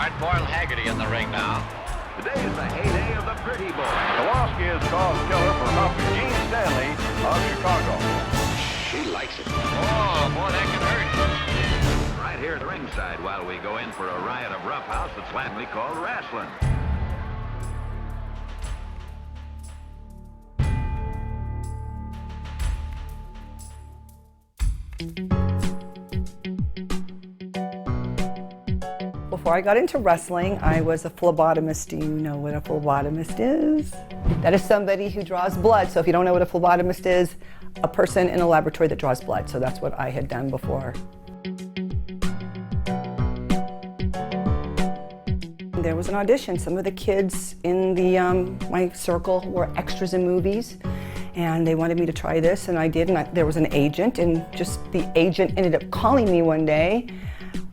Hard-boiled Haggerty in the ring now. Today is the heyday of the pretty boy. Kowalski is called killer for helping Jeanne Stanley of Chicago. She likes it. Oh, boy, that can hurt. Right here at ringside while we go in for a riot of roughhouse that's flatly called wrestling. Before I got into wrestling, I was a phlebotomist. Do you know what a phlebotomist is? That is somebody who draws blood. So if you don't know what a phlebotomist is, a person in a laboratory that draws blood. So that's what I had done before. There was an audition. Some of the kids in my circle were extras in movies, and they wanted me to try this, and I did. And there was an agent, and just the agent ended up calling me one day.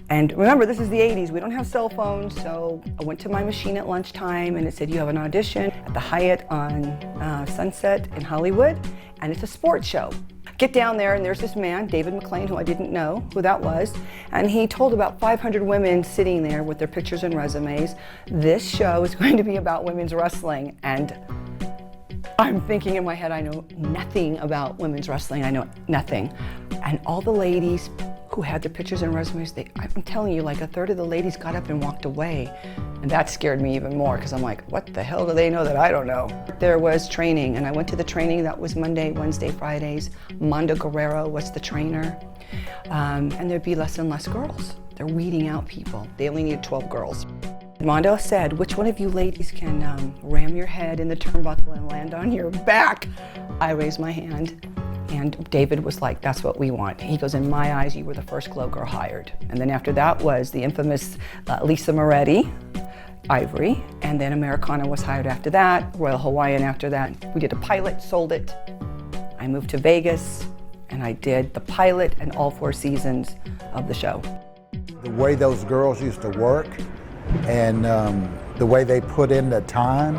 And remember, this is the 80s. We don't have cell phones, so I went to my machine at lunchtime, and it said, you have an audition at the Hyatt on Sunset in Hollywood, and it's a sports show. Get down there, and there's this man, David McLean, who I didn't know who that was, and he told about 500 women sitting there with their pictures and resumes. This show is going to be about women's wrestling, and I'm thinking in my head, I know nothing about women's wrestling. I know nothing. And all the ladies who had their pictures and resumes, I'm telling you, like a third of the ladies got up and walked away. And that scared me even more, because I'm like, what the hell do they know that I don't know? There was training, and I went to the training. That was Monday, Wednesday, Fridays. Mondo Guerrero was the trainer. And there'd be less and less girls. They're weeding out people. They only needed 12 girls. Mondo said, which one of you ladies can ram your head in the turnbuckle and land on your back? I raised my hand, and David was like, that's what we want. He goes, in my eyes, you were the first Glow Girl hired. And then after that was the infamous Lisa Moretti, Ivory, and then Americana was hired after that, Royal Hawaiian after that. We did a pilot, sold it. I moved to Vegas, and I did the pilot and all 4 seasons of the show. The way those girls used to work, and the way they put in the time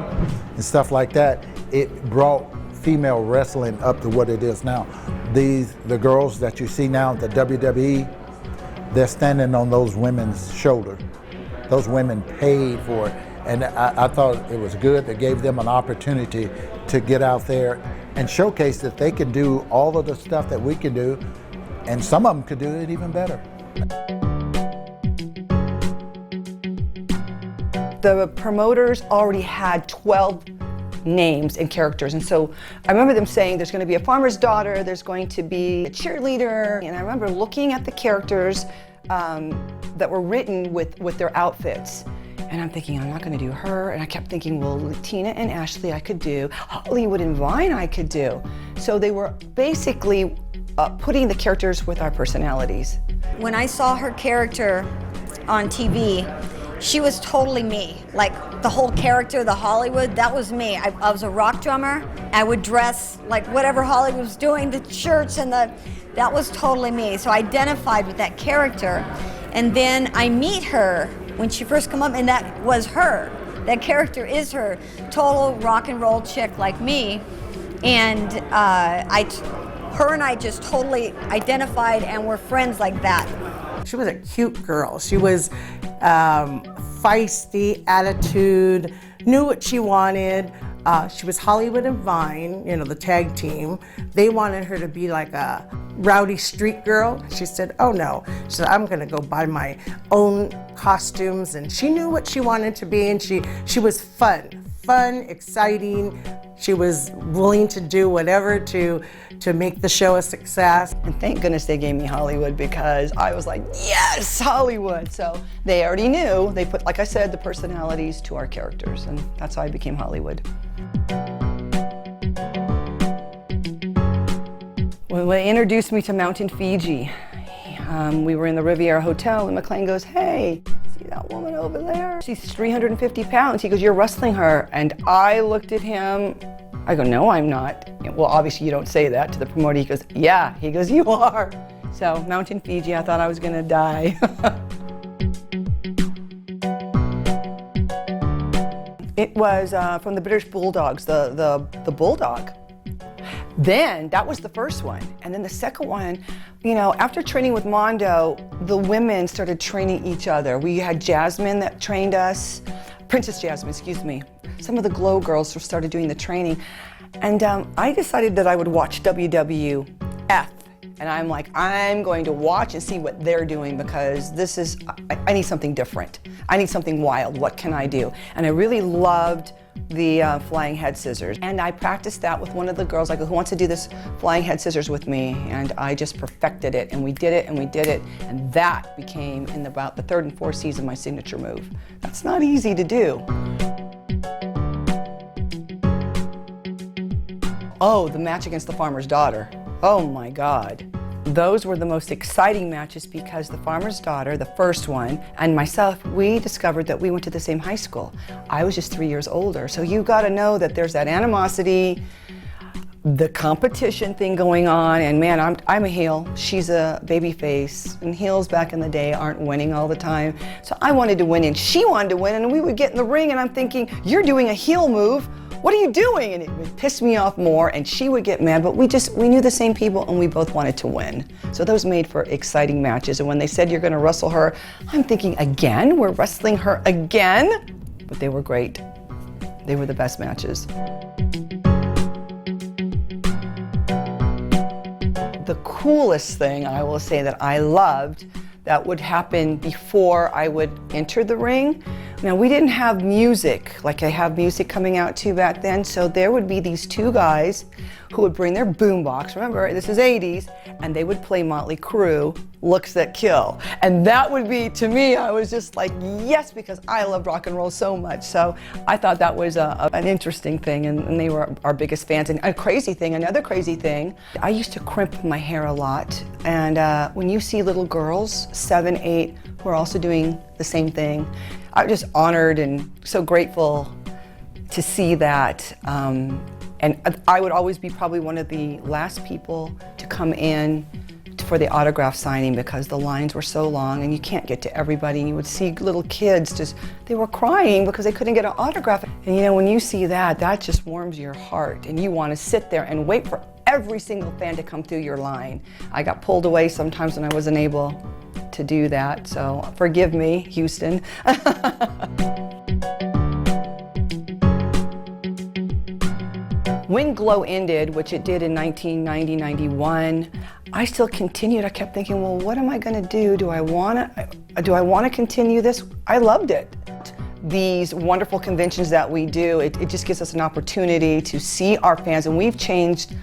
and stuff like that, it brought female wrestling up to what it is now. The girls that you see now at the WWE, they're standing on those women's shoulders. Those women paid for it, and I thought it was good. They gave them an opportunity to get out there and showcase that they can do all of the stuff that we can do, and some of them could do it even better. The promoters already had 12 names and characters, and so I remember them saying there's going to be a farmer's daughter, there's going to be a cheerleader, and I remember looking at the characters that were written with their outfits, and I'm thinking, I'm not going to do her, and I kept thinking, well, Tina and Ashley I could do, Hollywood and Vine I could do. So they were basically putting the characters with our personalities. When I saw her character on TV, she was totally me. Like the whole character, the Hollywood, that was me. I was a rock drummer. I would dress like whatever Hollywood was doing, the shirts and that was totally me. So I identified with that character. And then I meet her when she first come up, and that was her. That character is her. Total rock and roll chick like me. And her and I just totally identified and were friends like that. She was a cute girl. She was feisty, attitude, knew what she wanted. She was Hollywood and Vine, you know, the tag team. They wanted her to be like a rowdy street girl. She said, oh no. She said, I'm gonna go buy my own costumes. And she knew what she wanted to be, and she was fun, exciting. She was willing to do whatever to make the show a success. And thank goodness they gave me Hollywood, because I was like, yes, Hollywood. So they already knew. They put, like I said, the personalities to our characters, and that's how I became Hollywood. When they introduced me to Mountain Fiji, we were in the Riviera Hotel, and McLean goes, hey, see that woman over there? She's 350 pounds. He goes, you're wrestling her. And I looked at him. I go, no, I'm not. Well, obviously you don't say that to the promoter. He goes, yeah. He goes, you are. So Mountain Fiji, I thought I was gonna die. It was from the British Bulldogs, the bulldog. Then that was the first one. And then the second one, you know, after training with Mondo, the women started training each other. We had Jasmine that trained us, Princess Jasmine, excuse me. Some of the Glow girls started doing the training. And I decided that I would watch WWF. And I'm like, I'm going to watch and see what they're doing because this is, I need something different. I need something wild. What can I do? And I really loved the flying head scissors. And I practiced that with one of the girls. I go, who wants to do this flying head scissors with me? And I just perfected it. And we did it and we did it. And that became, in about the third and fourth season, my signature move. That's not easy to do. Oh, the match against the farmer's daughter. Oh my God. Those were the most exciting matches because the farmer's daughter, the first one, and myself, we discovered that we went to the same high school. I was just 3 years older. So you gotta know that there's that animosity, the competition thing going on, and man, I'm a heel, she's a baby face, and heels back in the day aren't winning all the time. So I wanted to win and she wanted to win, and we would get in the ring and I'm thinking, you're doing a heel move. What are you doing? And it would piss me off more and she would get mad, but we knew the same people and we both wanted to win. So those made for exciting matches. And when they said you're gonna wrestle her, I'm thinking, again? We're wrestling her again? But they were great. They were the best matches. The coolest thing I will say that I loved that would happen before I would enter the ring. Now, we didn't have music like I have music coming out to back then, so there would be these two guys who would bring their boombox, remember, this is 80s, and they would play Motley Crue, Looks That Kill. And that would be, to me, I was just like, yes, because I loved rock and roll so much. So I thought that was an interesting thing, and they were our biggest fans. And a crazy thing, another crazy thing, I used to crimp my hair a lot, and when you see little girls, 7, 8, who are also doing the same thing, I'm just honored and so grateful to see that. And I would always be probably one of the last people to come in for the autograph signing because the lines were so long and you can't get to everybody. And you would see little kids they were crying because they couldn't get an autograph. And you know, when you see that, that just warms your heart and you want to sit there and wait for every single fan to come through your line. I got pulled away sometimes when I wasn't able to do that, so forgive me, Houston. When Glow ended, which it did in 1990-91, I still continued. I kept thinking, well, what am I going to do? Do I want to continue this? I loved it. These wonderful conventions that we do, it just gives us an opportunity to see our fans, and we've changed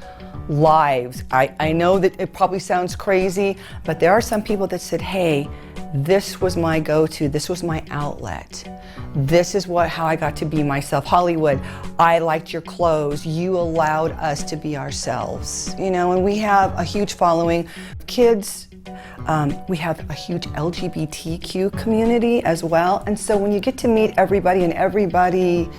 lives. I know that it probably sounds crazy, but there are some people that said, hey, this was my go-to, this was my outlet. This is how I got to be myself. Hollywood, I liked your clothes. You allowed us to be ourselves. You know, and we have a huge following. Kids, we have a huge LGBTQ community as well. And so when you get to meet everybody and everybody,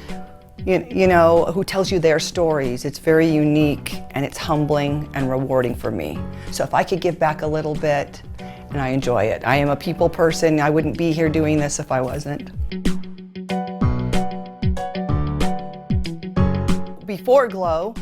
you know, who tells you their stories, it's very unique and it's humbling and rewarding for me. So if I could give back a little bit, and I enjoy it. I am a people person. I wouldn't be here doing this if I wasn't. Before Glow,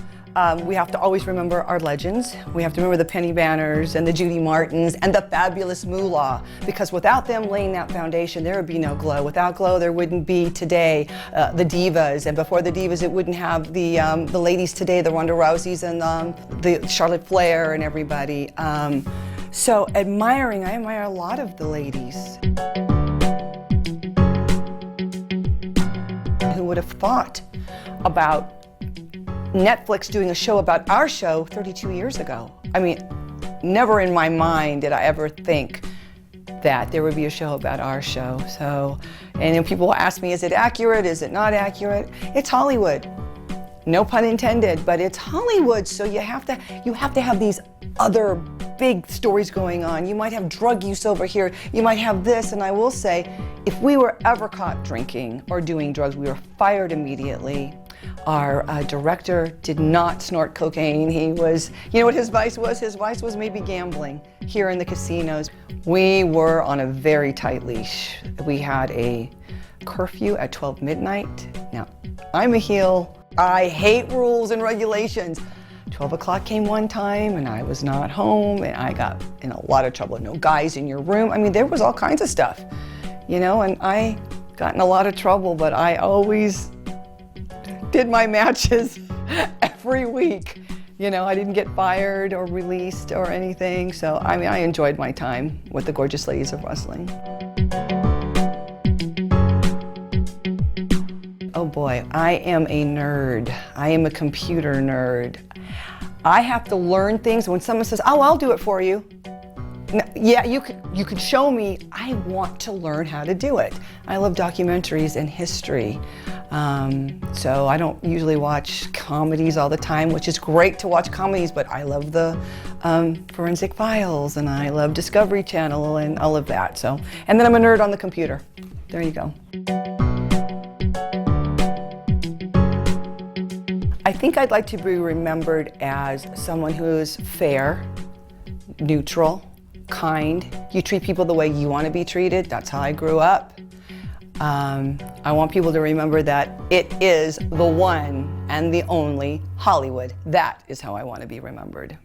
we have to always remember our legends. We have to remember the Penny Banners and the Judy Martins and the fabulous Moolah, because without them laying that foundation, there would be no Glow. Without Glow, there wouldn't be today the divas, and before the divas, it wouldn't have the ladies today, the Ronda Rouseys and the Charlotte Flair and everybody. So I admire a lot of the ladies. Who would have thought about Netflix doing a show about our show 32 years ago? I mean, never in my mind did I ever think that there would be a show about our show. So, and then people ask me, is it accurate? Is it not accurate? It's Hollywood. No pun intended, but it's Hollywood, so you have to have these other big stories going on. You might have drug use over here, you might have this, and I will say, if we were ever caught drinking or doing drugs, we were fired immediately. Our director did not snort cocaine. He was, you know what his vice was? His vice was maybe gambling here in the casinos. We were on a very tight leash. We had a curfew at 12 midnight. Now, I'm a heel. I hate rules and regulations. 12 o'clock came one time and I was not home and I got in a lot of trouble. No guys in your room. I mean, there was all kinds of stuff, you know, and I got in a lot of trouble, but I always did my matches every week. You know, I didn't get fired or released or anything. So, I mean, I enjoyed my time with the Gorgeous Ladies of Wrestling. Oh boy, I am a nerd. I am a computer nerd. I have to learn things. When someone says, "Oh, I'll do it for you," yeah, you could show me. I want to learn how to do it. I love documentaries and history. So I don't usually watch comedies all the time, which is great to watch comedies, but I love the Forensic Files and I love Discovery Channel and all of that. So, and then I'm a nerd on the computer. There you go. I think I'd like to be remembered as someone who's fair, neutral, kind. You treat people the way you want to be treated. That's how I grew up. I want people to remember that it is the one and the only Hollywood. That is how I want to be remembered.